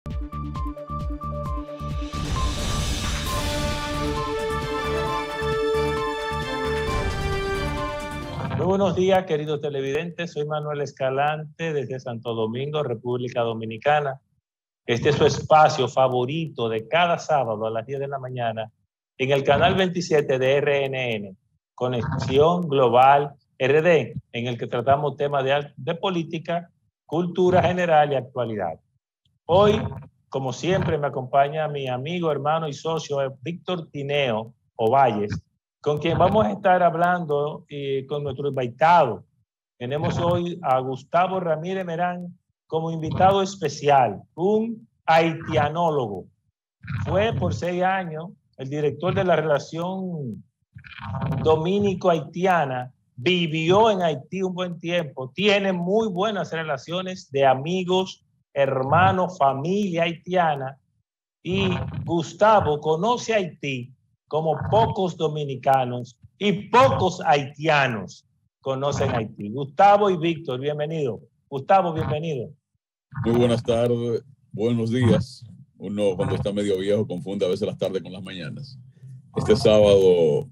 Muy buenos días, queridos televidentes. Soy Manuel Escalante desde Santo Domingo, República Dominicana. Este es su espacio favorito de cada sábado a las 10 de la mañana en el canal 27 de RNN, Conexión Global RD, en el que tratamos temas de política, cultura general y actualidad. Hoy, como siempre, me acompaña mi amigo, hermano y socio Víctor Tineo Ovalles, con quien vamos a estar hablando con nuestro invitado. Tenemos hoy a Gustavo Ramírez Merán como invitado especial, un haitianólogo. Fue por 6 años el director de la relación dominico-haitiana, vivió en Haití un buen tiempo, tiene muy buenas relaciones de amigos, hermanos, familia haitiana, y Gustavo conoce Haití como pocos dominicanos y pocos haitianos conocen Haití. Gustavo y Víctor, bienvenido. Gustavo, bienvenido. Muy buenas tardes, buenos días. Uno cuando está medio viejo confunde a veces las tardes con las mañanas. Este sábado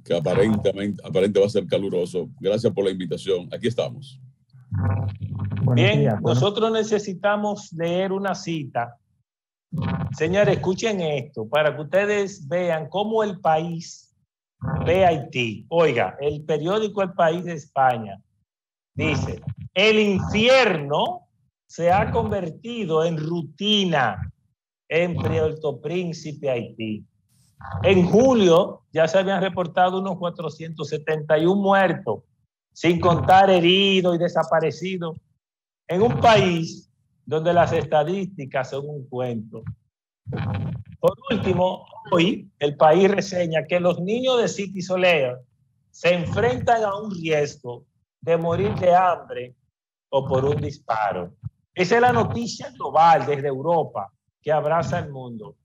que aparente va a ser caluroso. Gracias por la invitación. Aquí estamos. Bien, nosotros necesitamos leer una cita. Señores, escuchen esto para que ustedes vean cómo el país ve a Haití. Oiga, el periódico El País de España dice: el infierno se ha convertido en rutina en Puerto Príncipe, Haití. En julio ya se habían reportado unos 471 muertos, sin contar heridos y desaparecidos, en un país donde las estadísticas son un cuento. Por último, hoy el país reseña que los niños de City Soleil se enfrentan a un riesgo de morir de hambre o por un disparo. Esa es la noticia global desde Europa que abraza el mundo.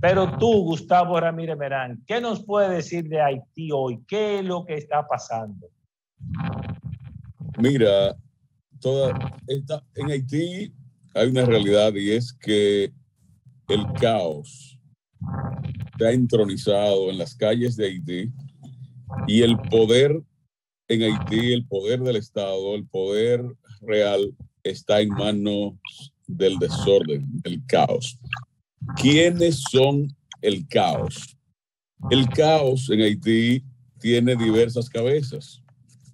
Pero tú, Gustavo Ramírez Merán, ¿qué nos puedes decir de Haití hoy? ¿Qué es lo que está pasando? Mira, en Haití hay una realidad, y es que el caos se ha entronizado en las calles de Haití, y el poder en Haití, el poder del Estado, el poder real, está en manos del desorden, del caos. ¿Quiénes son el caos? El caos en Haití tiene diversas cabezas.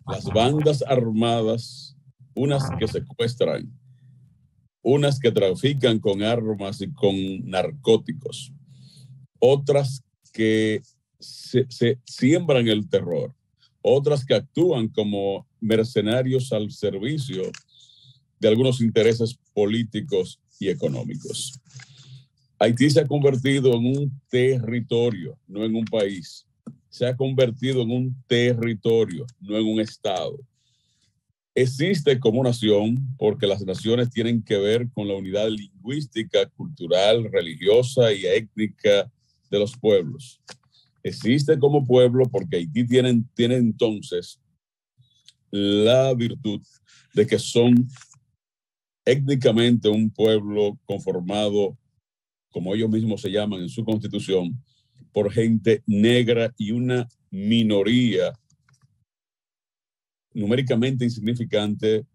Las bandas armadas, unas que secuestran, unas que trafican con armas y con narcóticos, otras que se siembran el terror, otras que actúan como mercenarios al servicio de algunos intereses políticos y económicos. Haití se ha convertido en un territorio, no en un país. Se ha convertido en un territorio, no en un estado. Existe como nación porque las naciones tienen que ver con la unidad lingüística, cultural, religiosa y étnica de los pueblos. Existe como pueblo porque Haití tiene entonces la virtud de que son étnicamente un pueblo conformado, como ellos mismos se llaman en su constitución, por gente negra y una minoría numéricamente insignificante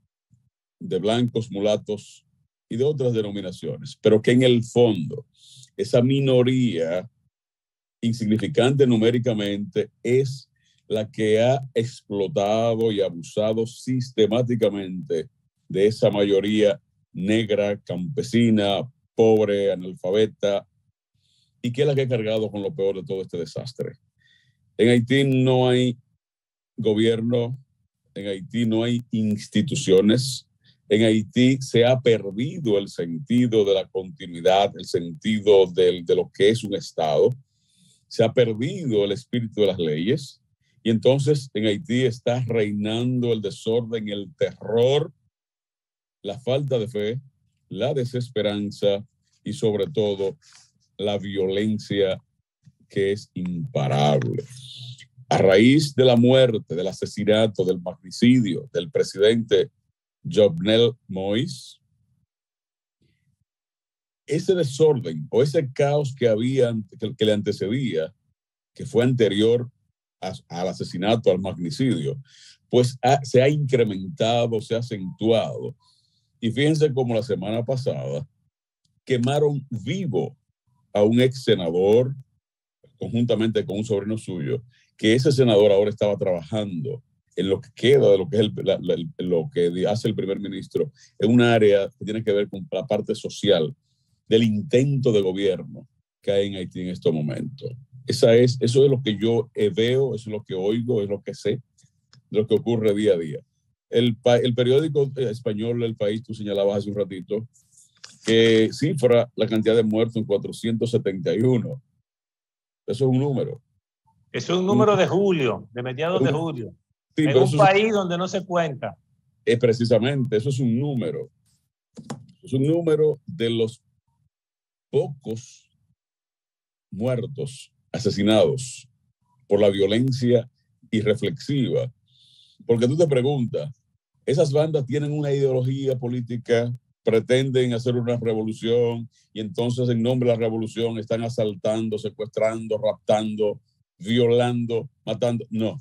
de blancos, mulatos y de otras denominaciones, pero que en el fondo esa minoría insignificante numéricamente es la que ha explotado y abusado sistemáticamente de esa mayoría negra, campesina, pobre, analfabeta, y que es la que ha cargado con lo peor de todo este desastre. En Haití no hay gobierno, en Haití no hay instituciones, en Haití se ha perdido el sentido de la continuidad, el sentido de lo que es un Estado, se ha perdido el espíritu de las leyes, y entonces en Haití está reinando el desorden, el terror, la falta de fe, la desesperanza y sobre todo la violencia, que es imparable. A raíz de la muerte, del asesinato, del magnicidio del presidente Jovenel Moïse, ese desorden o ese caos que había, que le antecedía, que fue anterior al asesinato, al magnicidio, pues se ha incrementado, se ha acentuado. Y fíjense cómo la semana pasada quemaron vivo a un ex senador, conjuntamente con un sobrino suyo, que ese senador ahora estaba trabajando en lo que queda de lo que es lo que hace el primer ministro, en un área que tiene que ver con la parte social del intento de gobierno que hay en Haití en estos momentos. Eso es lo que yo veo, eso es lo que oigo, es lo que sé, de lo que ocurre día a día. El periódico español El País, tú señalabas hace un ratito, que cifra la cantidad de muertos en 471. Eso es un número. Eso es un número de julio, de mediados de julio. Sí, en un país donde no se cuenta. Precisamente, eso es un número. Es un número de los pocos muertos, asesinados por la violencia irreflexiva. Porque tú te preguntas, esas bandas tienen una ideología política, pretenden hacer una revolución y entonces en nombre de la revolución están asaltando, secuestrando, raptando, violando, matando. No,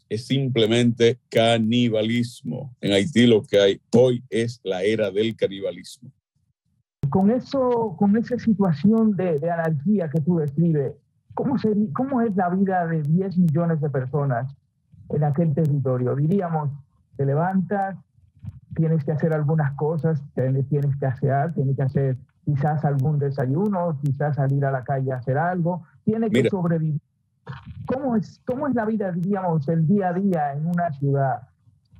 es simplemente canibalismo. En Haití lo que hay hoy es la era del canibalismo. Con esa situación de anarquía que tú describes, ¿cómo es la vida de 10 millones de personas en aquel territorio? Diríamos, te levantas, tienes que hacer algunas cosas, tienes que hacer quizás algún desayuno, quizás salir a la calle a hacer algo, tienes que sobrevivir. ¿Cómo es la vida, diríamos, el día a día en una ciudad,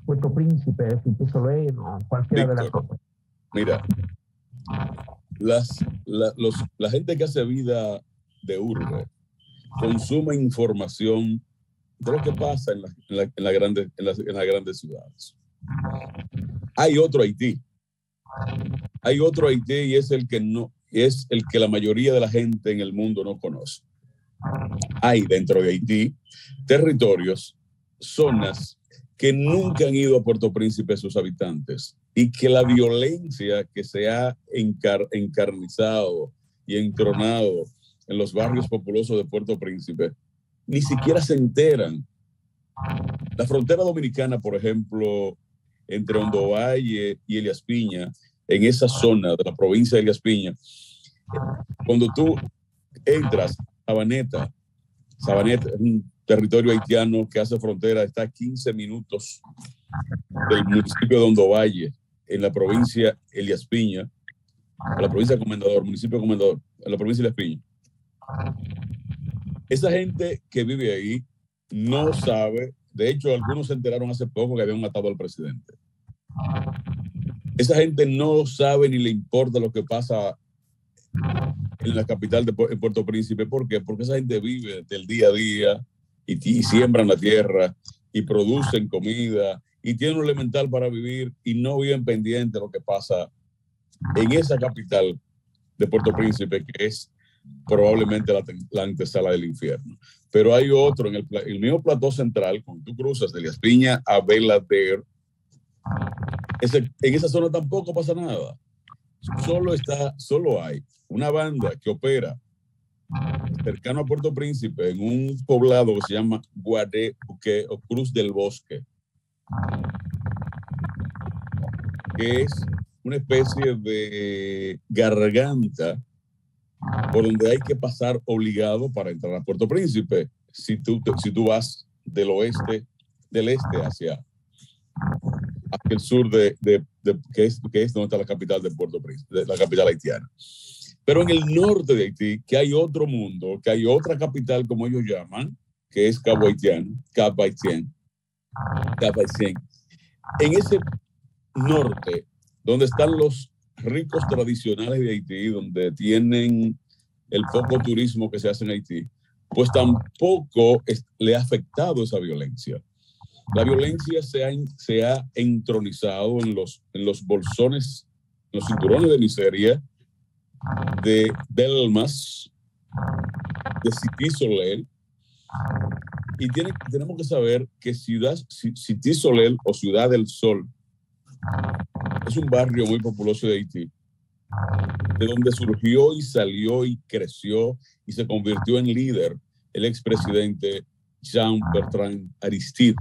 Puerto Príncipe, Cité Soleil o cualquiera de las otras? Mira, la gente que hace vida de urbe consume información de lo que pasa en las grandes ciudades. Hay otro Haití y es el que la mayoría de la gente en el mundo no conoce. Hay dentro de Haití territorios, zonas que nunca han ido a Puerto Príncipe sus habitantes y que la violencia que se ha encarnizado y entronado en los barrios populosos de Puerto Príncipe ni siquiera se enteran. La frontera dominicana, por ejemplo, entre Hondo Valle y Elías Piña, en esa zona de la provincia de Elías Piña, cuando tú entras a Sabaneta es un territorio haitiano que hace frontera, está a 15 minutos del municipio de Hondo Valle, en la provincia Elías Piña, la provincia Comendador, municipio Comendador, en la provincia de Elías Piña. Esa gente que vive ahí no sabe, de hecho algunos se enteraron hace poco que habían matado al presidente. Esa gente no sabe ni le importa lo que pasa en la capital de Puerto Príncipe. ¿Por qué? Porque esa gente vive del día a día y siembran la tierra y producen comida y tienen un elemental para vivir y no viven pendientes de lo que pasa en esa capital de Puerto Príncipe, que es probablemente la antesala del infierno. Pero hay otro en el mismo plató central, cuando tú cruzas de Elías Piña a Belater, en esa zona tampoco pasa nada. Solo hay una banda que opera cercano a Puerto Príncipe en un poblado que se llama Guadebuque o Cruz del Bosque, que es una especie de garganta por donde hay que pasar obligado para entrar a Puerto Príncipe si tú vas del este hacia el sur que es donde está la capital de Puerto Príncipe, la capital haitiana. Pero en el norte de Haití, que hay otro mundo, que hay otra capital, como ellos llaman, que es Cap Haitien. En ese norte, donde están los ricos tradicionales de Haití, donde tienen el poco turismo que se hace en Haití, pues tampoco le ha afectado esa violencia. La violencia se ha entronizado en los bolsones, en los cinturones de miseria de Delmas, de Cité Soleil, y tenemos que saber que Cité Soleil o Ciudad del Sol es un barrio muy populoso de Haití, de donde surgió y salió y creció y se convirtió en líder el expresidente Jean-Bertrand Aristide.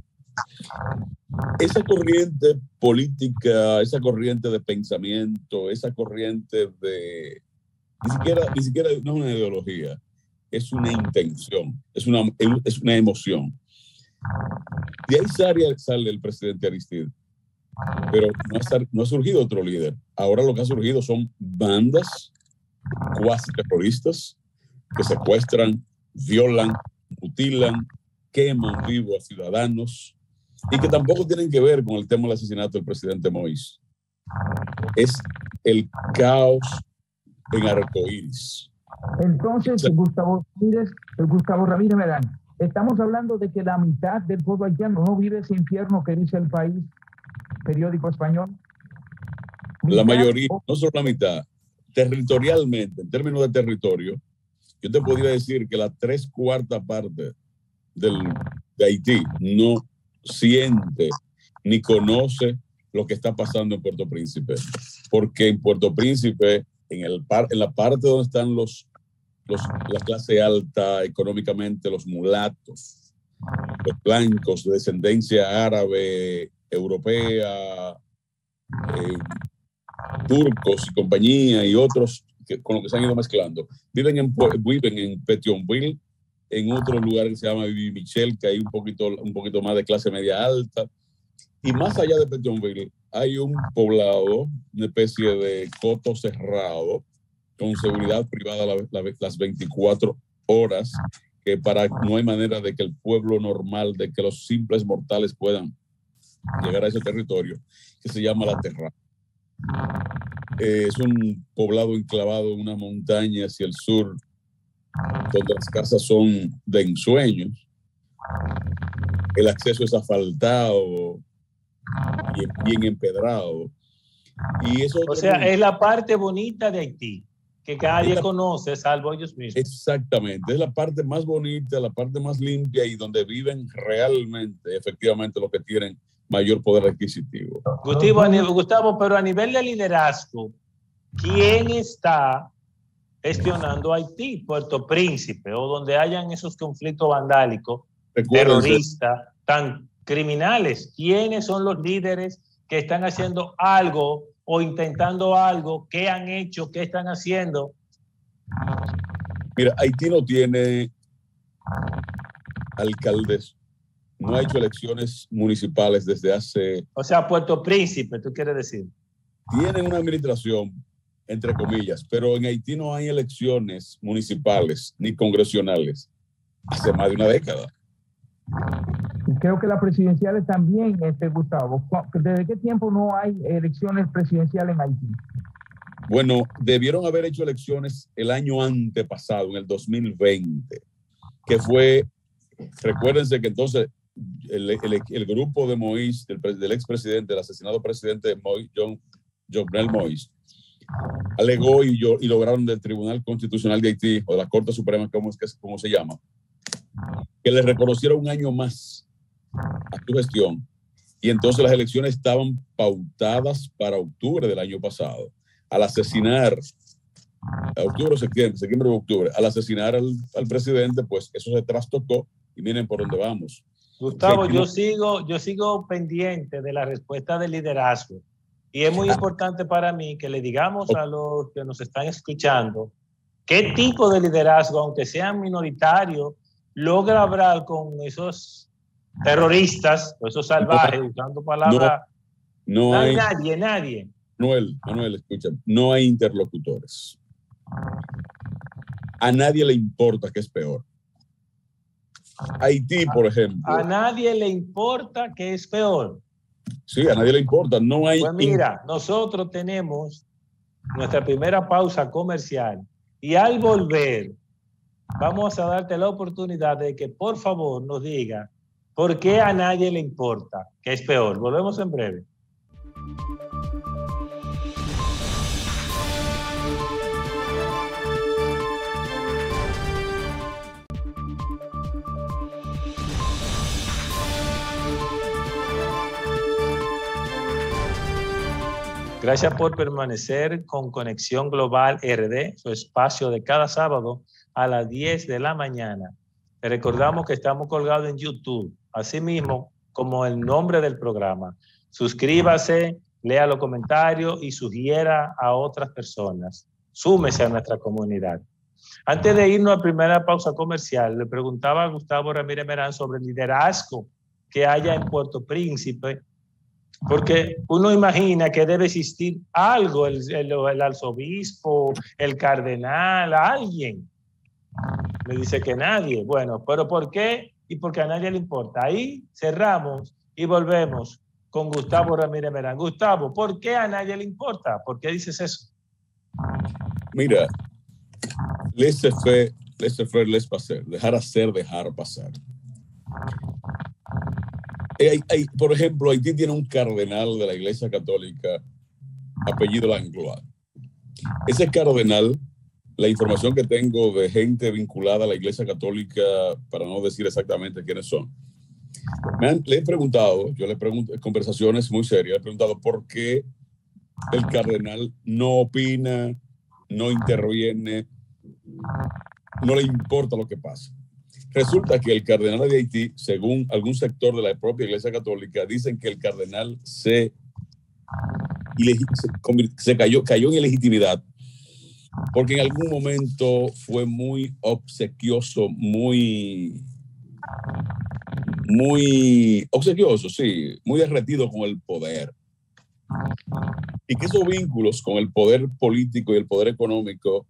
Esa corriente política, esa corriente de pensamiento, esa corriente de... Ni siquiera no es una ideología, es una intención, es una emoción. De ahí sale el presidente Aristide, pero no ha surgido otro líder. Ahora lo que ha surgido son bandas cuasi terroristas que secuestran, violan, mutilan, queman vivos a ciudadanos y que tampoco tienen que ver con el tema del asesinato del presidente Moïse. Es el caos en arcoíris. Entonces, Gustavo Ramírez Medán, estamos hablando de que la mitad del pueblo haitiano no vive ese infierno que dice el país, periódico español. La mayoría, no solo la mitad, territorialmente, en términos de territorio, yo te podría decir que la 3/4 parte de Haití no siente ni conoce lo que está pasando en Puerto Príncipe, porque en Puerto Príncipe, en la parte donde están la clase alta económicamente, los mulatos, los blancos de descendencia árabe, europea, turcos y compañía y otros con lo que se han ido mezclando, viven en Pétionville, en otro lugar que se llama Vivi-Michel, que hay un poquito más de clase media alta, y más allá de Pétionville hay un poblado, una especie de coto cerrado, con seguridad privada las 24 horas, que no hay manera de que el pueblo normal, de que los simples mortales puedan llegar a ese territorio, que se llama La Terra. Es un poblado enclavado en una montaña hacia el sur, donde las casas son de ensueños. El acceso es asfaltado y bien empedrado. Y eso, o sea, es la parte bonita de Haití, que nadie conoce, salvo ellos mismos. Exactamente, es la parte más bonita, la parte más limpia y donde viven realmente, efectivamente, los que tienen mayor poder adquisitivo. Gustavo, pero a nivel de liderazgo, ¿quién está gestionando Haití? Puerto Príncipe, o donde hayan esos conflictos vandálicos, terroristas, tan criminales. ¿Quiénes son los líderes que están haciendo algo o intentando algo? ¿Qué han hecho? ¿Qué están haciendo? Mira, Haití no tiene alcaldes, no ha hecho elecciones municipales desde hace... O sea, Puerto Príncipe, ¿tú quieres decir? Tienen una administración, entre comillas, pero en Haití no hay elecciones municipales ni congresionales hace más de una década. Creo que las presidenciales también, Gustavo. ¿Desde qué tiempo no hay elecciones presidenciales en Haití? Bueno, debieron haber hecho elecciones el año antepasado, en el 2020, que fue, recuérdense que entonces el grupo de Moïse, del expresidente, el asesinado presidente Jovenel Moïse, alegó y lograron del Tribunal Constitucional de Haití, o de la Corte Suprema, como se llama, que le reconociera un año más a su gestión. Y entonces las elecciones estaban pautadas para octubre del año pasado. Al asesinar, septiembre o octubre, al asesinar al presidente, pues eso se trastocó y miren por dónde vamos. Gustavo, yo sigo pendiente de la respuesta del liderazgo. Y es muy importante para mí que le digamos a los que nos están escuchando qué tipo de liderazgo, aunque sean minoritarios, logra hablar con esos terroristas o esos salvajes, usando palabras. No hay nadie. Manuel, escucha, no hay interlocutores. A nadie le importa qué es peor. Haití, por ejemplo. A nadie le importa qué es peor. Sí, a nadie le importa. No hay. Pues mira, nosotros tenemos nuestra primera pausa comercial y al volver vamos a darte la oportunidad de que por favor nos diga por qué a nadie le importa qué es peor. Volvemos en breve. Gracias por permanecer con Conexión Global RD, su espacio de cada sábado a las 10 de la mañana. Te recordamos que estamos colgados en YouTube, así mismo como el nombre del programa. Suscríbase, lea los comentarios y sugiera a otras personas. Súmese a nuestra comunidad. Antes de irnos a primera pausa comercial, le preguntaba a Gustavo Ramírez Merán sobre el liderazgo que haya en Puerto Príncipe, porque uno imagina que debe existir algo, el arzobispo, el cardenal, alguien. Me dice que nadie. Bueno, pero ¿por qué? Y porque a nadie le importa. Ahí cerramos y volvemos con Gustavo Ramírez Merán. Gustavo, ¿por qué a nadie le importa? ¿Por qué dices eso? Mira, laissez-faire, laissez-passer, dejar hacer, dejar pasar. Por ejemplo, Haití tiene un cardenal de la Iglesia Católica, apellido Langlois. Ese cardenal, la información que tengo de gente vinculada a la Iglesia Católica, para no decir exactamente quiénes son, le he preguntado, en conversaciones muy serias, le he preguntado por qué el cardenal no opina, no interviene, no le importa lo que pasa. Resulta que el cardenal de Haití, según algún sector de la propia Iglesia Católica, dicen que el cardenal cayó en ilegitimidad porque en algún momento fue muy obsequioso, muy obsequioso, sí, muy derretido con el poder. Y que esos vínculos con el poder político y el poder económico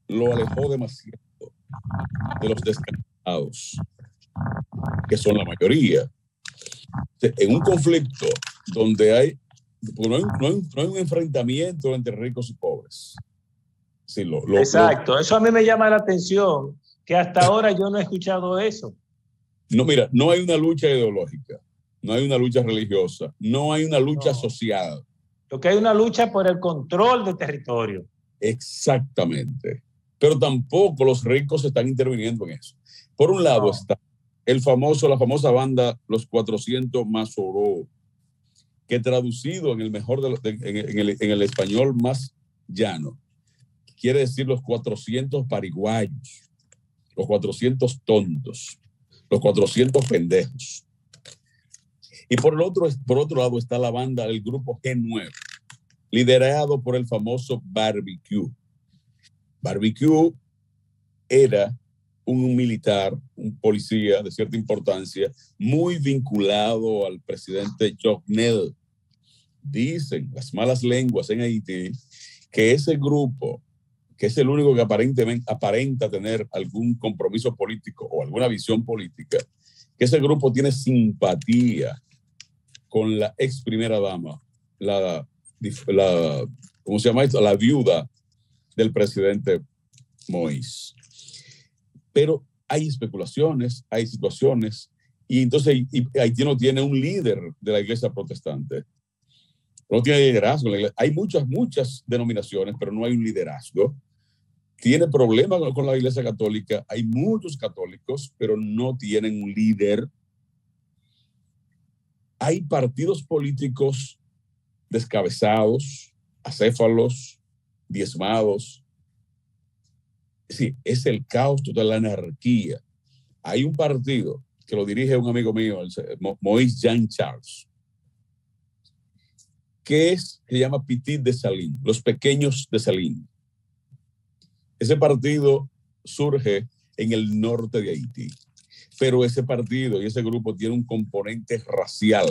lo alejó demasiado de los descansados, que son la mayoría. En un conflicto donde no hay un enfrentamiento entre ricos y pobres. Sí, exacto, eso a mí me llama la atención, que hasta ahora yo no he escuchado eso. No, mira, no hay una lucha ideológica, no hay una lucha religiosa, no hay una lucha social. Lo que hay una lucha por el control del territorio. Exactamente. Pero tampoco los ricos están interviniendo en eso. Por un lado está la famosa banda Los 400 Mazoró, que traducido en el español más llano, quiere decir los 400 pariguayos, los 400 tontos, los 400 pendejos. Y por otro lado está la banda del grupo G9, liderado por el famoso Barbecue. Barbecue era un militar, un policía de cierta importancia, muy vinculado al presidente Jovenel. Dicen las malas lenguas en Haití que ese grupo, que es el único que aparenta tener algún compromiso político o alguna visión política, que ese grupo tiene simpatía con la ex primera dama, ¿cómo se llama esto? La viuda del presidente Moïse. Pero hay especulaciones, hay situaciones, y entonces Haití no tiene un líder de la iglesia protestante. No tiene liderazgo. Hay muchas denominaciones, pero no hay un liderazgo. Tiene problemas con la iglesia católica. Hay muchos católicos, pero no tienen un líder. Hay partidos políticos descabezados, acéfalos, diezmados. Sí, es el caos total, la anarquía. Hay un partido que lo dirige un amigo mío, Moïse Jean Charles, que se llama Petit Dessalines, los pequeños Dessalines. Ese partido surge en el norte de Haití, pero ese partido y ese grupo tiene un componente racial.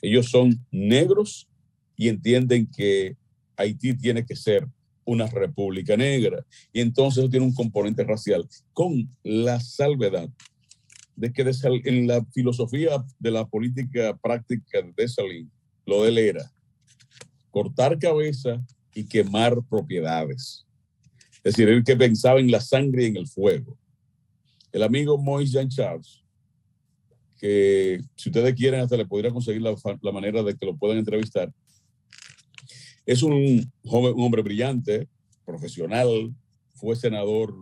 Ellos son negros y entienden que Haití tiene que ser una república negra, y entonces eso tiene un componente racial, con la salvedad de que en la filosofía de la política práctica de Dessalines, lo de él era cortar cabeza y quemar propiedades. Es decir, él que pensaba en la sangre y en el fuego. El amigo Moïse Jean Charles, que si ustedes quieren hasta le podría conseguir la manera de que lo puedan entrevistar, es un hombre brillante, profesional, fue senador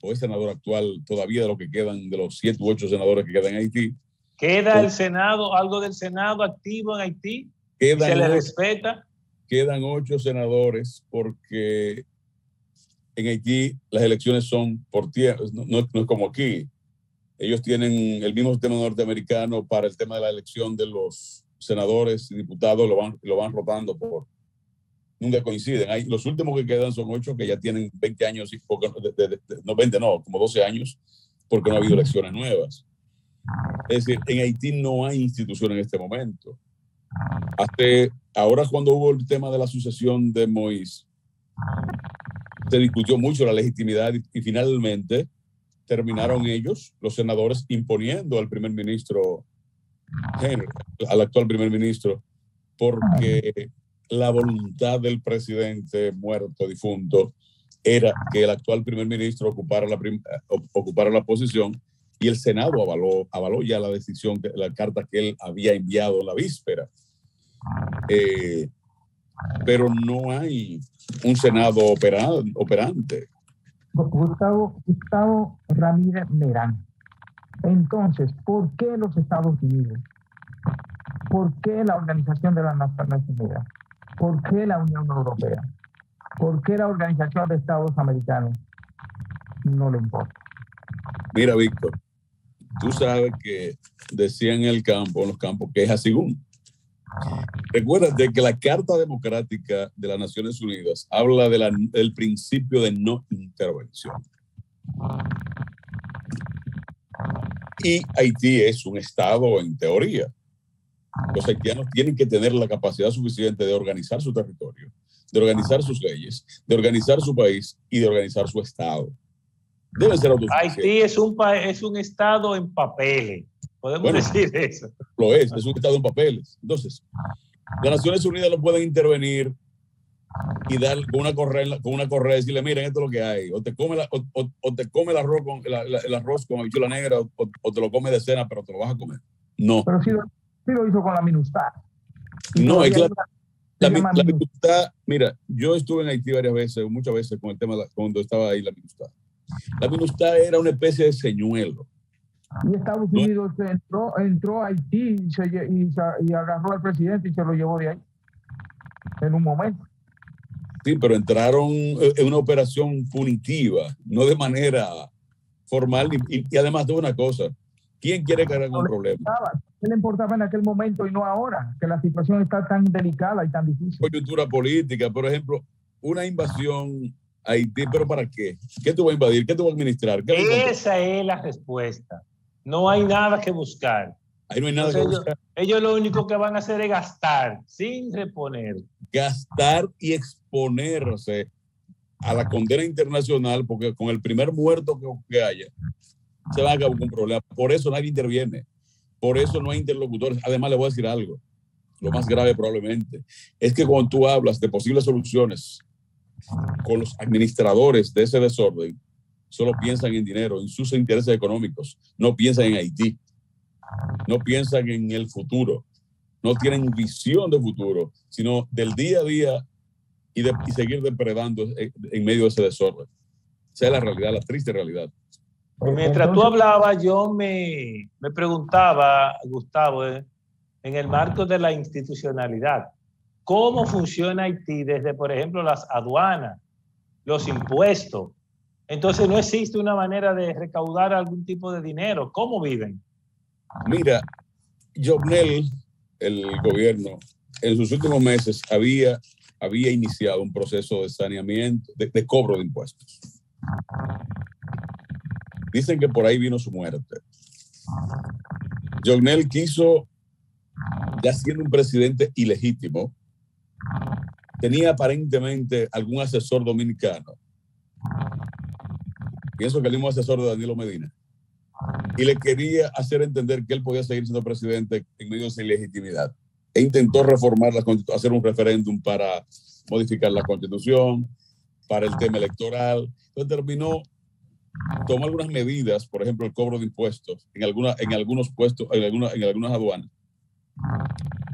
o es senador actual todavía de lo que quedan, de los 7 u 8 senadores que quedan en Haití. ¿Queda el Senado, algo del Senado activo en Haití? ¿Se le respeta? quedan 8 senadores porque en Haití las elecciones son por tierra, no es como aquí. Ellos tienen el mismo sistema norteamericano para el tema de la elección de los senadores y diputados, lo van rotando nunca coinciden. Los últimos que quedan son 8 que ya tienen 20 años, no 20, no, como 12 años, porque no ha habido elecciones nuevas. Es decir, en Haití no hay institución en este momento. Ahora cuando hubo el tema de la sucesión de Moïse, se discutió mucho la legitimidad y finalmente terminaron ellos, los senadores, imponiendo al primer ministro Henry, al actual primer ministro, porque la voluntad del presidente muerto, difunto, era que el actual primer ministro ocupara la posición, y el Senado avaló ya la decisión, la carta que él había enviado la víspera. Pero no hay un Senado operante. Gustavo Ramírez Merán. Entonces, ¿por qué los Estados Unidos? ¿Por qué la Organización de las Naciones Unidas? ¿Por qué la Unión Europea? ¿Por qué la Organización de Estados Americanos no le importa? Mira, Víctor, tú sabes que decían en los campos, que es así. Recuérdate que la Carta Democrática de las Naciones Unidas habla del principio de no intervención. Y Haití es un estado en teoría. Los haitianos tienen que tener la capacidad suficiente de organizar su territorio, de organizar sus leyes, de organizar su país y de organizar su estado. Deben ser autosuficientes. Haití es un estado en papeles. Podemos decir eso. Lo es un estado en papeles. Entonces, las Naciones Unidas no pueden intervenir y dar con una correa y decirle, miren, esto es lo que hay. O te come el arroz con habichuela negra, o te lo come de cena, pero te lo vas a comer. No. Pero sí lo hizo con la MINUSTAH. No, es claro. La MINUSTAH, mira, yo estuve en Haití muchas veces con el tema, cuando estaba ahí la MINUSTAH. La MINUSTAH era una especie de señuelo. Y Estados Unidos entró a Haití y agarró al presidente y se lo llevó de ahí en un momento. Sí, pero entraron en una operación punitiva, no de manera formal. Y además de una cosa, ¿quién quiere cargar con un problema? ¿Qué le importaba en aquel momento y no ahora? Que la situación está tan delicada y tan difícil. Coyuntura política, por ejemplo, una invasión a Haití, ¿pero para qué? ¿Qué tú vas a invadir? ¿Qué tú vas a administrar? Esa es la respuesta. No hay nada que buscar. Ahí no hay nada que buscar. Ellos lo único que van a hacer es gastar, sin reponer. Gastar y exponerse a la condena internacional, porque con el primer muerto que haya, se va a acabar con un problema. Por eso nadie interviene. Por eso no hay interlocutores. Además, le voy a decir algo. Lo más grave probablemente es que cuando tú hablas de posibles soluciones con los administradores de ese desorden, solo piensan en dinero, en sus intereses económicos. No piensan en Haití. No piensan en el futuro. No tienen visión de futuro, sino del día a día y seguir depredando en medio de ese desorden. Esa es la realidad, la triste realidad. Mientras tú hablabas, yo me preguntaba, Gustavo, en el marco de la institucionalidad, ¿cómo funciona Haití desde, por ejemplo, las aduanas, los impuestos? Entonces no existe una manera de recaudar algún tipo de dinero. ¿Cómo viven? Mira, Jovenel, el gobierno, en sus últimos meses había iniciado un proceso de saneamiento, de cobro de impuestos. Dicen que por ahí vino su muerte. Jovenel quiso, ya siendo un presidente ilegítimo, tenía aparentemente algún asesor dominicano. Pienso que el mismo asesor de Danilo Medina. Y le quería hacer entender que él podía seguir siendo presidente en medio de esa ilegitimidad. E intentó reformar hacer un referéndum para modificar la Constitución, para el tema electoral. Entonces tomó algunas medidas, por ejemplo, el cobro de impuestos en algunos puestos, en algunas aduanas,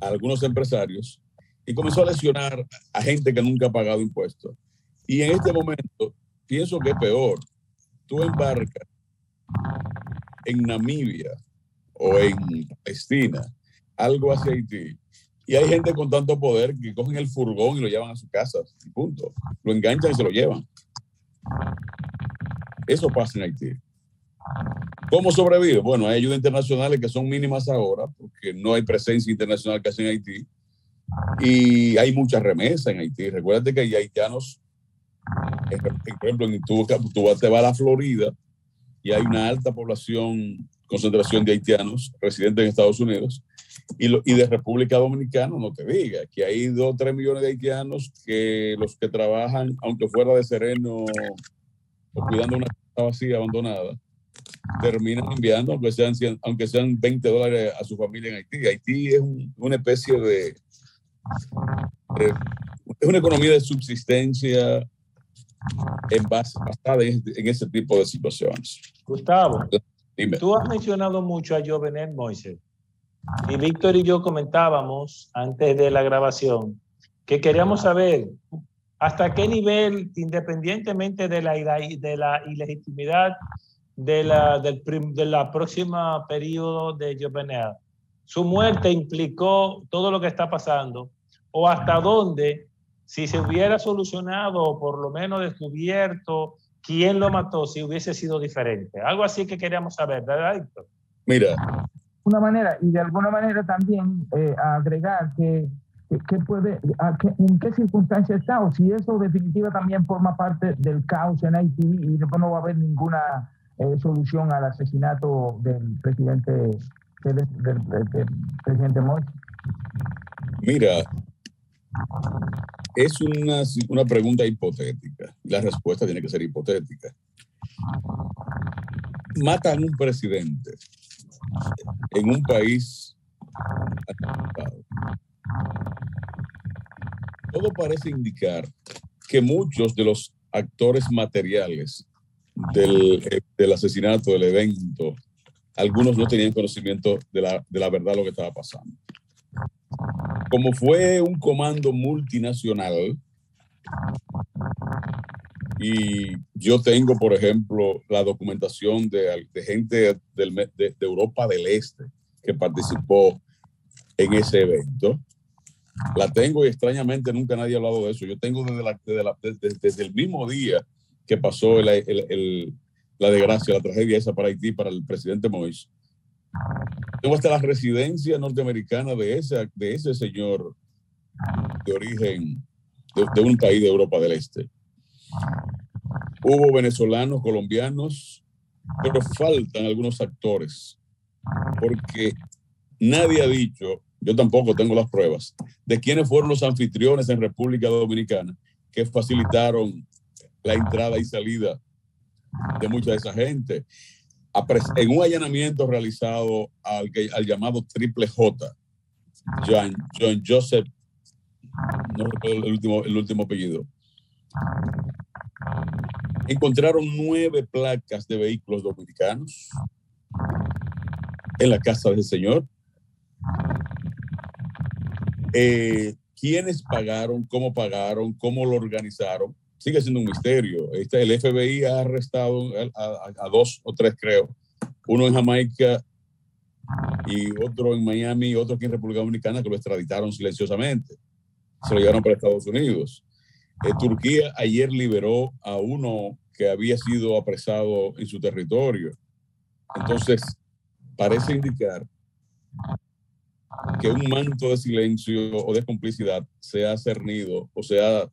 a algunos empresarios, y comenzó a lesionar a gente que nunca ha pagado impuestos. Y en este momento, pienso que es peor. Tú embarcas en Namibia o en Palestina, algo hacia Haití, Y hay gente con tanto poder que cogen el furgón y lo llevan a su casa, y punto. Lo enganchan y se lo llevan. Eso pasa en Haití. ¿Cómo sobrevive? Bueno, hay ayudas internacionales que son mínimas ahora, porque no hay presencia internacional casi en Haití. Y hay mucha remesa en Haití. Recuérdate que hay haitianos, por ejemplo, tú te vas a la Florida y hay una alta concentración de haitianos residentes en Estados Unidos. Y de República Dominicana, no te diga, que hay 2 o 3 millones de haitianos que los que trabajan, aunque fuera de sereno o cuidando una casa vacía, abandonada, terminan enviando, aunque sean $20 a su familia en Haití. Haití es una especie de es una economía de subsistencia basada en ese tipo de situaciones. Gustavo, dime. Tú has mencionado mucho a Jovenel Moïse. Y Víctor y yo comentábamos antes de la grabación que queríamos saber hasta qué nivel, independientemente de la ilegitimidad de la próxima periodo de Jovenel, su muerte implicó todo lo que está pasando, o hasta dónde, si se hubiera solucionado o por lo menos descubierto quién lo mató, si hubiese sido diferente. Algo así que queríamos saber, ¿verdad, Víctor? Mira, una manera, y de alguna manera también agregar en qué circunstancia está, o si eso definitiva también forma parte del caos en Haití y después no va a haber ninguna solución al asesinato del presidente Moïse. Mira, es una pregunta hipotética. La respuesta tiene que ser hipotética. Matan a un presidente en un país atacado. Todo parece indicar que muchos de los actores materiales del asesinato, del evento, algunos no tenían conocimiento de la verdad de lo que estaba pasando. Como fue un comando multinacional, y yo tengo, por ejemplo, la documentación de gente de Europa del Este que participó en ese evento. La tengo y extrañamente nunca nadie ha hablado de eso. Yo tengo desde el mismo día que pasó la desgracia, la tragedia esa para Haití, para el presidente Moïse. Tengo hasta la residencia norteamericana de ese señor de origen de un país de Europa del Este. Hubo venezolanos, colombianos, pero faltan algunos actores, porque nadie ha dicho, yo tampoco tengo las pruebas, de quiénes fueron los anfitriones en República Dominicana que facilitaron la entrada y salida de mucha de esa gente. En un allanamiento realizado al llamado Triple J, John Joseph, no recuerdo el último apellido, encontraron 9 placas de vehículos dominicanos en la casa del señor. ¿Quiénes pagaron? ¿Cómo lo organizaron? Sigue siendo un misterio. El FBI ha arrestado a 2 o 3, creo. Uno en Jamaica y otro en Miami y otro aquí en República Dominicana, que lo extraditaron silenciosamente. Se lo llevaron para Estados Unidos. Turquía ayer liberó a uno que había sido apresado en su territorio. Entonces, parece indicar que un manto de silencio o de complicidad se ha cernido o se ha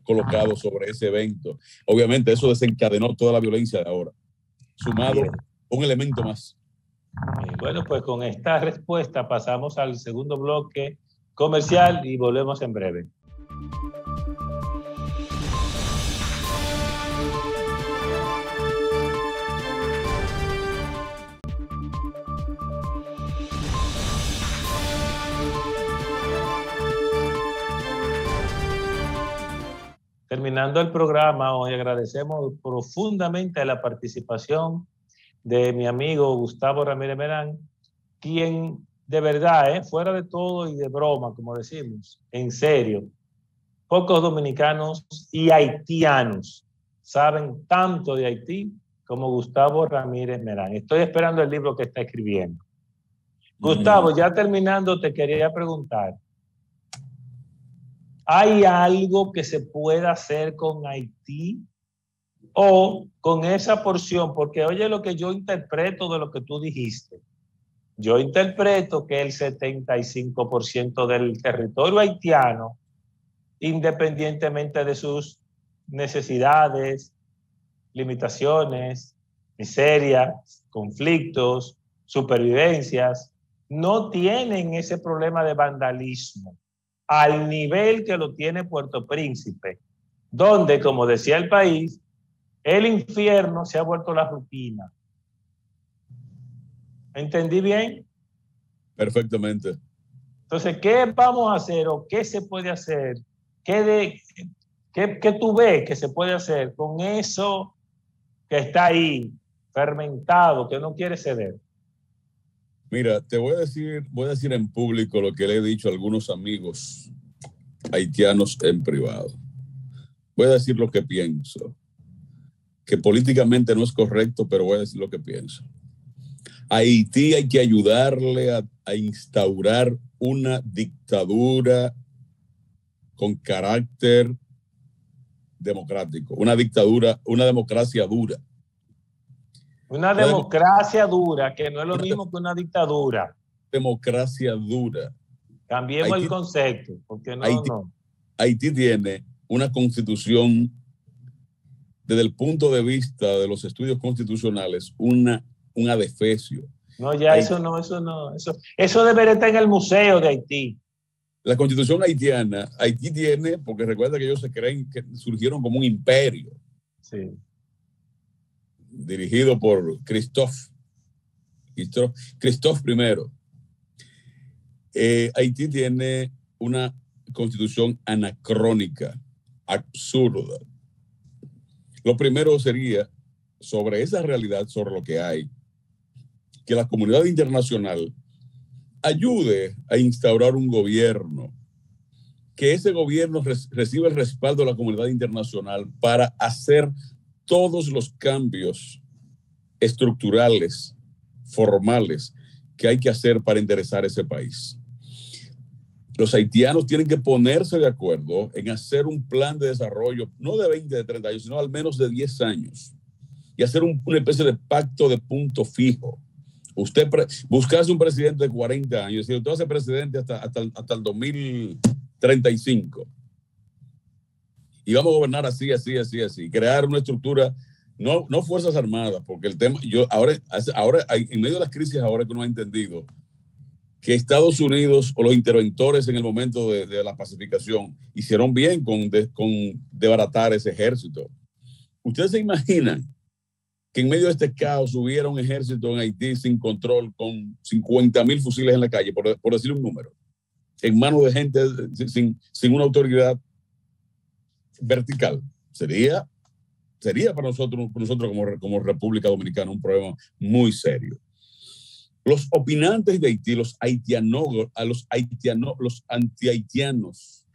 colocado sobre ese evento. Obviamente eso desencadenó toda la violencia de ahora, sumado un elemento más. Bueno, pues con esta respuesta pasamos al segundo bloque comercial y volvemos en breve. Terminando el programa, hoy agradecemos profundamente la participación de mi amigo Gustavo Ramírez Merán, quien de verdad, fuera de todo y de broma, como decimos, en serio, pocos dominicanos y haitianos saben tanto de Haití como Gustavo Ramírez Merán. Estoy esperando el libro que está escribiendo. Gustavo, ya terminando, te quería preguntar, ¿hay algo que se pueda hacer con Haití o con esa porción? Porque oye lo que yo interpreto de lo que tú dijiste. Yo interpreto que el 75% del territorio haitiano, independientemente de sus necesidades, limitaciones, miserias, conflictos, supervivencias, no tienen ese problema de vandalismo al nivel que lo tiene Puerto Príncipe, donde, como decía el país, el infierno se ha vuelto la rutina. ¿Entendí bien? Perfectamente. Entonces, ¿qué vamos a hacer o qué se puede hacer? ¿Qué tú ves que se puede hacer con eso que está ahí, fermentado, que no quiere ceder? Mira, voy a decir en público lo que le he dicho a algunos amigos haitianos en privado. Voy a decir lo que pienso, que políticamente no es correcto, pero voy a decir lo que pienso. A Haití hay que ayudarle a instaurar una dictadura con carácter democrático, una democracia dura. Una democracia dura, que no es lo mismo que una dictadura. Democracia dura. Cambiemos el concepto, porque Haití tiene una constitución, desde el punto de vista de los estudios constitucionales, un adefesio. No, ya Haití, eso debería estar en el museo de Haití. La constitución haitiana, Haití tiene, porque recuerda que ellos se creen que surgieron como un imperio. Sí. Dirigido por Christophe I. Haití tiene una constitución anacrónica, absurda. Lo primero sería, sobre esa realidad, sobre lo que hay, que la comunidad internacional ayude a instaurar un gobierno, que ese gobierno reciba el respaldo de la comunidad internacional para hacer todos los cambios estructurales, formales, que hay que hacer para enderezar ese país. Los haitianos tienen que ponerse de acuerdo en hacer un plan de desarrollo, no de 20, de 30 años, sino al menos de 10 años, y hacer una especie de pacto de punto fijo. Usted buscarse un presidente de 40 años, y usted va a ser presidente hasta el 2035. Y vamos a gobernar así. Crear una estructura, no fuerzas armadas, porque el tema, ahora en medio de las crisis, ahora que uno ha entendido que Estados Unidos o los interventores en el momento de la pacificación hicieron bien con desbaratar ese ejército. ¿Ustedes se imaginan que en medio de este caos hubiera un ejército en Haití sin control, con 50,000 fusiles en la calle, por decir un número, en manos de gente sin una autoridad vertical? Sería para nosotros como República Dominicana un problema muy serio. Los opinantes de Haití, los anti-haitianos.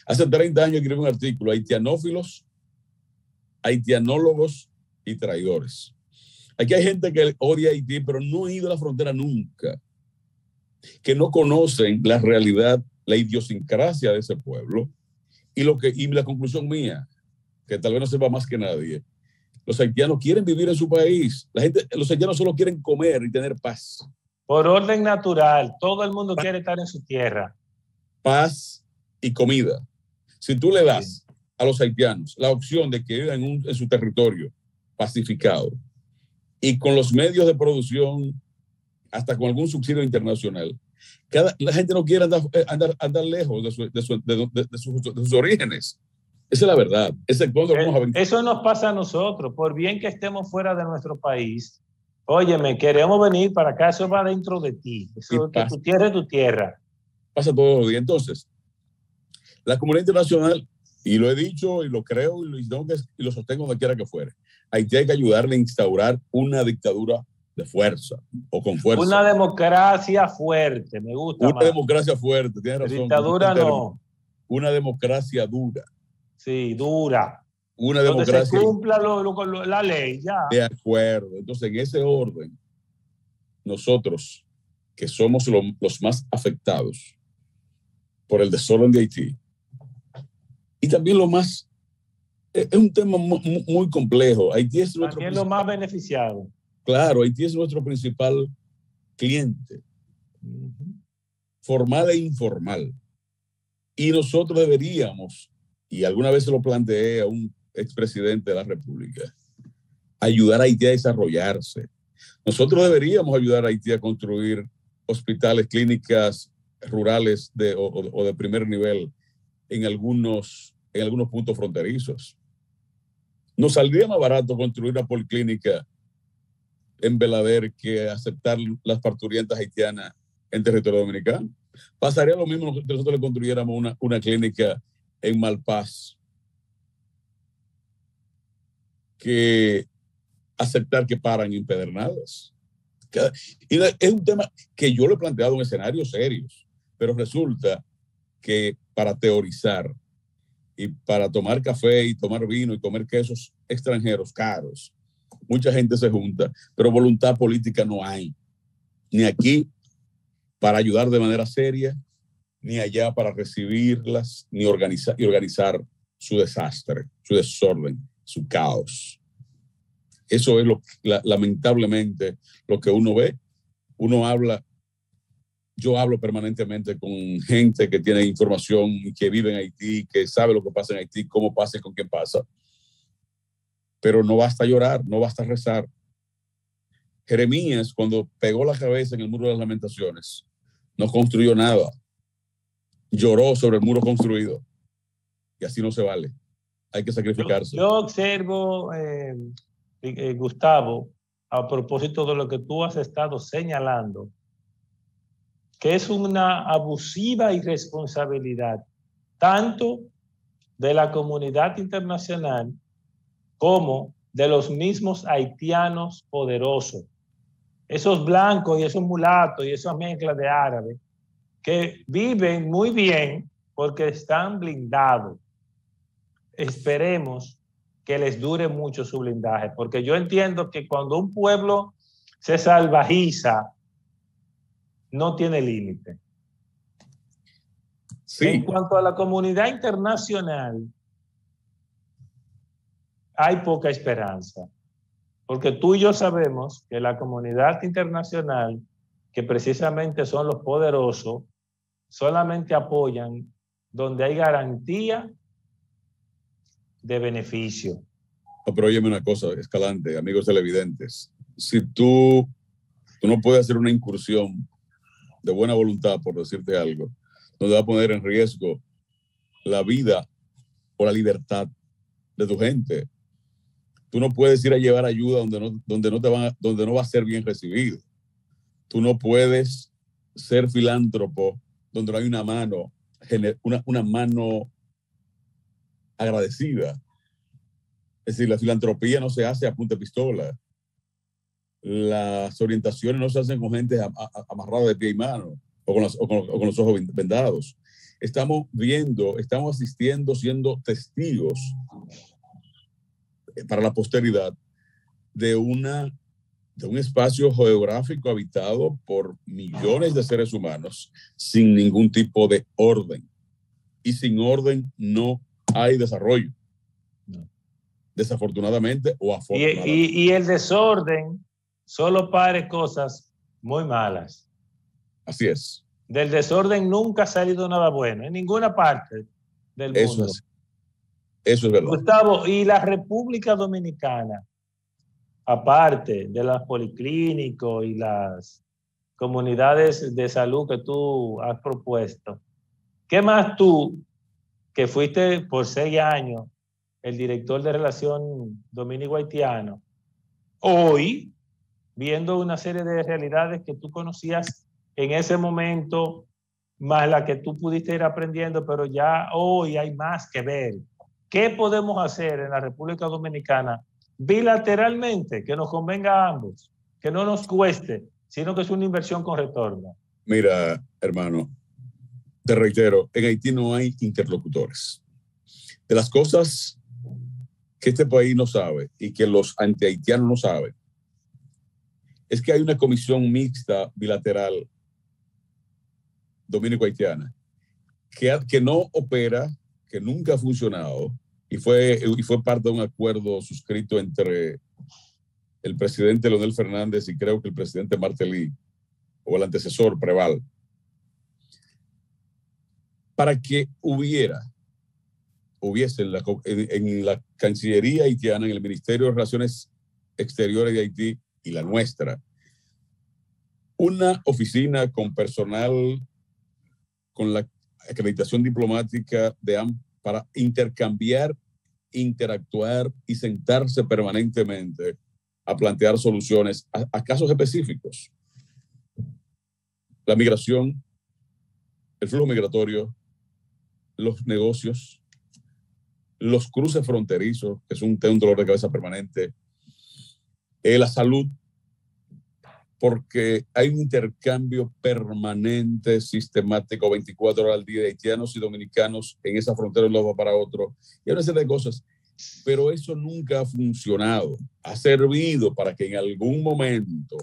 Hace 30 años escribí un artículo, haitianófilos, haitianólogos y traidores. Aquí hay gente que odia a Haití, pero no ha ido a la frontera nunca, que no conocen la realidad, la idiosincrasia de ese pueblo, y la conclusión mía, que tal vez no sepa más que nadie, los haitianos quieren vivir en su país. Los haitianos solo quieren comer y tener paz. Por orden natural, todo el mundo quiere estar en su tierra. Paz y comida. Si tú le das a los haitianos la opción de que vivan en su territorio pacificado y con los medios de producción, hasta con algún subsidio internacional, la gente no quiere andar lejos de sus orígenes. Esa es la verdad. Eso nos pasa a nosotros. Por bien que estemos fuera de nuestro país, óyeme, queremos venir para acá, eso va dentro de ti. Eso es que tu tierra es tu tierra. Pasa todos los días. Entonces, la comunidad internacional, y lo he dicho y lo creo y lo sostengo donde quiera que fuere, Haití hay que ayudarle a instaurar una dictadura de fuerza o con fuerza. Una democracia fuerte, me gusta. Una democracia fuerte, tienes razón. Dictadura no. Una democracia dura. Sí, dura. Una democracia. Donde se cumpla la ley, ya. De acuerdo. Entonces, en ese orden, nosotros, que somos los más afectados por el desorden de Haití, Y también es un tema muy complejo. Haití es también lo más beneficiado. Claro, Haití es nuestro principal cliente, formal e informal. Y nosotros deberíamos, y alguna vez se lo planteé a un expresidente de la República, ayudar a Haití a desarrollarse. Nosotros deberíamos ayudar a Haití a construir hospitales, clínicas rurales o de primer nivel en algunos puntos fronterizos. Nos saldría más barato construir una policlínica en Belader que aceptar las parturientas haitianas en territorio dominicano. Pasaría lo mismo que nosotros le construyéramos una clínica en Malpaz que aceptar que paran en Pedernales. Y es un tema que yo lo he planteado en escenarios serios, pero resulta que para teorizar y para tomar café y tomar vino y comer quesos extranjeros caros, mucha gente se junta, pero voluntad política no hay, ni aquí para ayudar de manera seria, ni allá para recibirlas, ni organizar su desastre, su desorden, su caos. Eso es lamentablemente lo que uno ve. Yo hablo permanentemente con gente que tiene información y que vive en Haití, que sabe lo que pasa en Haití, cómo pasa y con quién pasa. Pero no basta llorar, no basta rezar. Jeremías, cuando pegó la cabeza en el muro de las lamentaciones, no construyó nada. Lloró sobre el muro construido. Y así no se vale. Hay que sacrificarse. Yo observo, Gustavo, a propósito de lo que tú has estado señalando, que es una abusiva irresponsabilidad, tanto de la comunidad internacional como de los mismos haitianos poderosos. Esos blancos y esos mulatos y esas mezclas de árabes que viven muy bien porque están blindados. Esperemos que les dure mucho su blindaje, porque yo entiendo que cuando un pueblo se salvajiza, no tiene límite. Sí. En cuanto a la comunidad internacional, hay poca esperanza, porque tú y yo sabemos que la comunidad internacional, que precisamente son los poderosos, solamente apoyan donde hay garantía de beneficio. Pero óyeme una cosa, Escalante, amigos televidentes, si tú no puedes hacer una incursión de buena voluntad, por decirte algo, donde va a poner en riesgo la vida o la libertad de tu gente. Tú no puedes ir a llevar ayuda donde no va a ser bien recibido. Tú no puedes ser filántropo donde no hay una mano agradecida. Es decir, la filantropía no se hace a punta de pistola. Las orientaciones no se hacen con gente amarrada de pie y mano o con los ojos vendados. Estamos asistiendo, siendo testigos para la posteridad de un espacio geográfico habitado por millones de seres humanos sin ningún tipo de orden. Y sin orden no hay desarrollo. No. Desafortunadamente o afortunadamente. Y el desorden solo pare cosas muy malas. Así es. Del desorden nunca ha salido nada bueno en ninguna parte del mundo. Eso es verdad. Gustavo, y la República Dominicana, aparte de los policlínicos y las comunidades de salud que tú has propuesto, ¿qué más tú, que fuiste por 6 años el director de Relación Dominico-Haitiano, hoy, viendo una serie de realidades que tú conocías en ese momento, más la que tú pudiste ir aprendiendo, pero ya hoy hay más que ver? ¿Qué podemos hacer en la República Dominicana bilateralmente que nos convenga a ambos, que no nos cueste, sino que es una inversión con retorno? Mira, hermano, te reitero, en Haití no hay interlocutores. De las cosas que este país no sabe y que los antihaitianos no saben, es que hay una comisión mixta bilateral dominico-haitiana que no opera, que nunca ha funcionado y fue parte de un acuerdo suscrito entre el presidente Leonel Fernández y creo que el presidente Martelly o el antecesor Preval, para que hubiese en la Cancillería haitiana, en el Ministerio de Relaciones Exteriores de Haití y la nuestra, una oficina con personal con la acreditación diplomática para intercambiar, interactuar y sentarse permanentemente a plantear soluciones a casos específicos. La migración, el flujo migratorio, los negocios, los cruces fronterizos, que es un dolor de cabeza permanente, la salud, porque hay un intercambio permanente, sistemático, 24 horas al día de haitianos y dominicanos en esa frontera de un lado para otro, y una serie de cosas, pero eso nunca ha funcionado. Ha servido para que en algún momento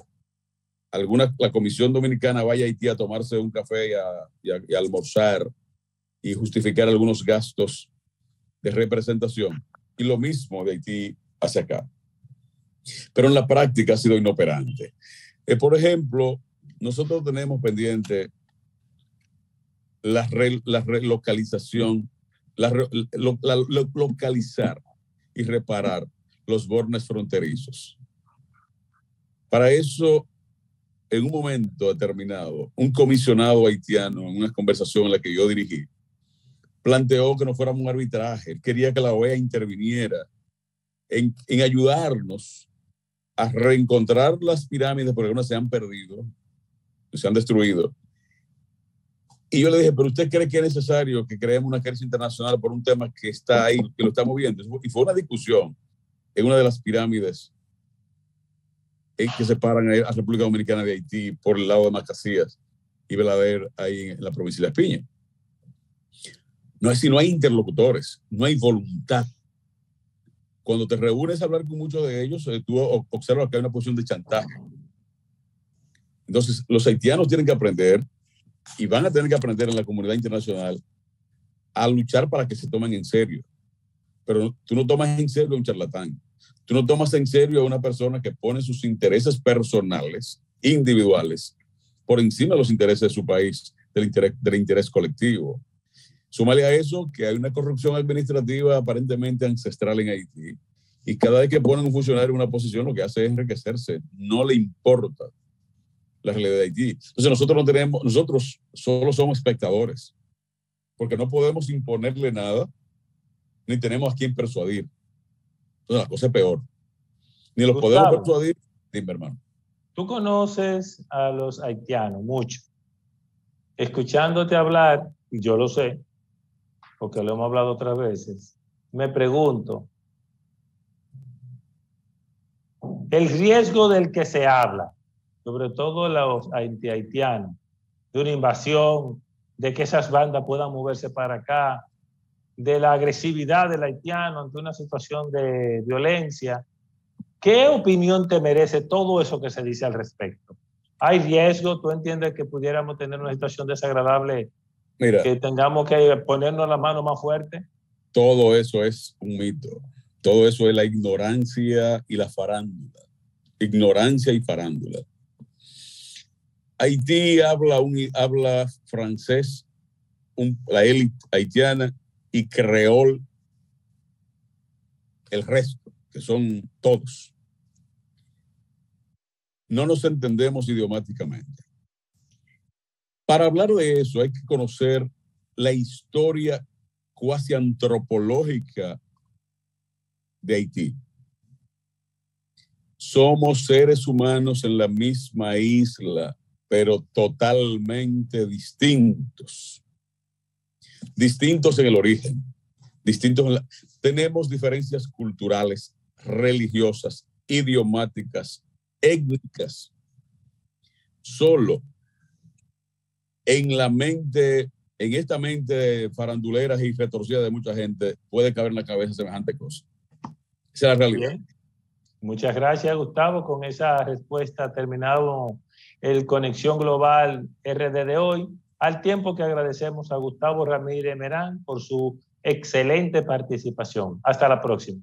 la Comisión Dominicana vaya a Haití a tomarse un café y a almorzar y justificar algunos gastos de representación, y lo mismo de Haití hacia acá. Pero en la práctica ha sido inoperante. Por ejemplo, nosotros tenemos pendiente la relocalización, localizar y reparar los bornes fronterizos. Para eso, en un momento determinado, un comisionado haitiano, en una conversación en la que yo dirigí, planteó que no fuéramos un arbitraje. Él quería que la OEA interviniera en ayudarnos a reencontrar las pirámides, porque algunas se han perdido, se han destruido. Y yo le dije, pero ¿usted cree que es necesario que creemos una crisis internacional por un tema que está ahí, que lo estamos viendo? Y fue una discusión en una de las pirámides que separan a la República Dominicana de Haití por el lado de Macasías y Belader, ahí en la provincia de La Espiña. No hay interlocutores, no hay voluntad. Cuando te reúnes a hablar con muchos de ellos, tú observas que hay una posición de chantaje. Entonces, los haitianos tienen que aprender, y van a tener que aprender en la comunidad internacional, a luchar para que se tomen en serio. Pero tú no tomas en serio a un charlatán. Tú no tomas en serio a una persona que pone sus intereses personales, individuales, por encima de los intereses de su país, del interés colectivo. Súmale a eso que hay una corrupción administrativa aparentemente ancestral en Haití, y cada vez que ponen un funcionario en una posición lo que hace es enriquecerse, no le importa la realidad de Haití. Entonces nosotros solo somos espectadores, porque no podemos imponerle nada, ni tenemos a quien persuadir. Entonces la cosa es peor. Ni los Gustavo, podemos persuadir, dime, hermano. Tú conoces a los haitianos mucho. Escuchándote hablar, y yo lo sé, porque lo hemos hablado otras veces, me pregunto, el riesgo del que se habla, sobre todo los haitianos, de una invasión, de que esas bandas puedan moverse para acá, de la agresividad del haitiano ante una situación de violencia, ¿qué opinión te merece todo eso que se dice al respecto? ¿Hay riesgo? ¿Tú entiendes que pudiéramos tener una situación desagradable? Mira, que tengamos que ponernos la mano más fuerte. Todo eso es un mito. Todo eso es la ignorancia y la farándula. Ignorancia y farándula. Haití habla francés, la élite haitiana, y creol el resto, que son todos. No nos entendemos idiomáticamente. Para hablar de eso hay que conocer la historia cuasi antropológica de Haití. Somos seres humanos en la misma isla, pero totalmente distintos. Distintos en el origen, tenemos diferencias culturales, religiosas, idiomáticas, étnicas. Solo en esta mente farandulera y retorcida de mucha gente puede caber en la cabeza semejante cosa. Esa es la realidad. Bien. Muchas gracias, Gustavo. Con esa respuesta ha terminado el Conexión Global RD de hoy, al tiempo que agradecemos a Gustavo Ramírez Merán por su excelente participación. Hasta la próxima.